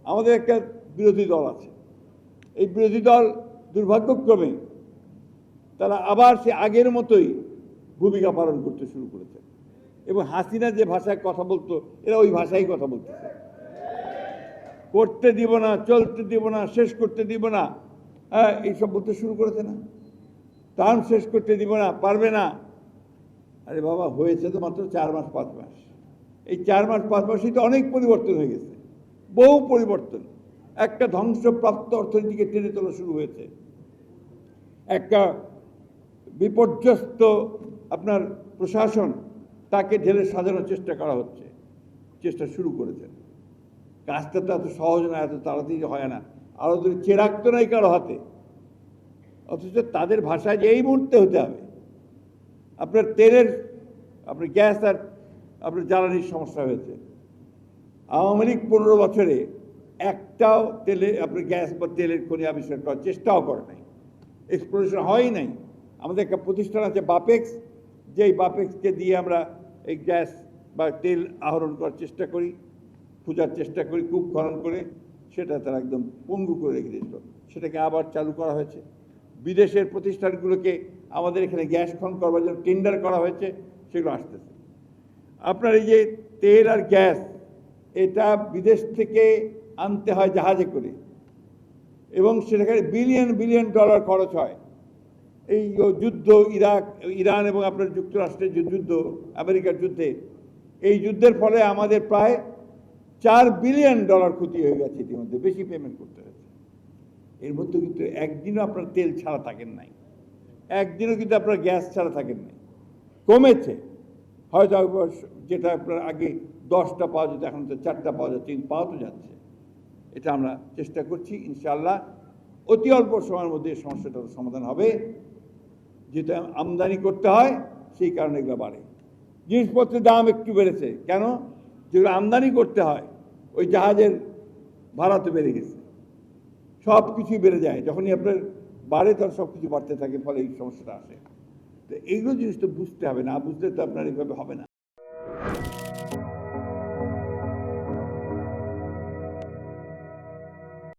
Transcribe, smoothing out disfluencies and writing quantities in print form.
আমাদের একটা বিরোধী দল আছে, এই বিরোধী দল দুর্ভাগ্যক্রমে তারা আবার সে আগের মতোই ভূমিকা পালন করতে শুরু করেছে এবং হাসিনা যে ভাষায় কথা বলতো এরা ওই ভাষায় কথা বলতেছে। করতে দিব না, চলতে দিব না, শেষ করতে দিব না, হ্যাঁ এইসব বলতে শুরু করেছে না। টার্ম শেষ করতে দিব না, পারবে না। আরে বাবা, হয়েছে তো মাত্র 4 মাস 5 মাস। এই 4 মাস 5 মাসই তো অনেক পরিবর্তন হয়ে গেছে, বহু পরিবর্তন। একটা ধ্বংসপ্রাপ্ত অর্থনীতিকে টেনে তোলা শুরু হয়েছে, একটা বিপর্যস্ত আপনার প্রশাসন তাকে ঢেলে সাজানোর চেষ্টা করা হচ্ছে, চেষ্টা শুরু করেছেন। কাজটা তো এত সহজ না, এত তাড়াতাড়ি হয় না। আরও যদি চেরাগ তো নাই কারো হাতে, অথচ তাদের ভাষায় যে এই মুহূর্তে হতে হবে। আপনার তেলের, আপনার গ্যাস আর আপনার জ্বালানির সমস্যা হয়েছে। আওয়ামী লীগ 15 বছরে একটাও আপনার গ্যাস বা তেলের খনি আবিষ্কার করার চেষ্টাও করে নাই, এক্সপ্লোরেশন হয়ই নাই। আমাদের একটা প্রতিষ্ঠান আছে বাপেক্স, যেই বাপেক্সকে দিয়ে আমরা এই গ্যাস বা তেল আহরণ করার চেষ্টা করি, খোঁজার চেষ্টা করি, কূপ খনন করে। সেটা তারা একদম পঙ্গু করে রেখে দিয়েছিল, সেটাকে আবার চালু করা হয়েছে। বিদেশের প্রতিষ্ঠানগুলোকে আমাদের এখানে গ্যাস খনন করবার জন্য টেন্ডার করা হয়েছে, সেগুলো আসতেছে। আপনার এই যে তেল আর গ্যাস, এটা বিদেশ থেকে আনতে হয় জাহাজে করে, এবং সেখানে বিলিয়ন বিলিয়ন ডলার খরচ হয়। এই যুদ্ধ, ইরান এবং আপনার যুক্তরাষ্ট্রের যে যুদ্ধ, আমেরিকার যুদ্ধে, এই যুদ্ধের ফলে আমাদের প্রায় $4 বিলিয়ন ক্ষতি হয়ে গেছে। ইতিমধ্যে বেশি পেমেন্ট করতে হয়েছে। এর মধ্যে কিন্তু একদিনও আপনার তেল ছাড়া থাকেন নাই, একদিনও কিন্তু আপনার গ্যাস ছাড়া থাকেন নাই। কমেছে হয়তো, যেটা আপনার আগে 10টা পাওয়া যেত এখন তো 4টা পাওয়া যাচ্ছে, পাওয়া তো যাচ্ছে। এটা আমরা চেষ্টা করছি, ইনশাআল্লাহ অতি অল্প সময়ের মধ্যে এই সমস্যাটার সমাধান হবে। যেটা আমদানি করতে হয় সেই কারণে এগুলো বাড়ে। জিনিসপত্রের দাম একটু বেড়েছে কেন? যেগুলো আমদানি করতে হয় ওই জাহাজের ভাড়া তো বেড়ে গেছে, সব কিছুই বেড়ে যায়। যখনই আপনার বাড়ে তখন সব কিছু বাড়তে থাকে, ফলে এই সমস্যাটা আসে। তো এইগুলো জিনিস তো বুঝতে হবে, না বুঝলে তো আপনার এইভাবে হবে না।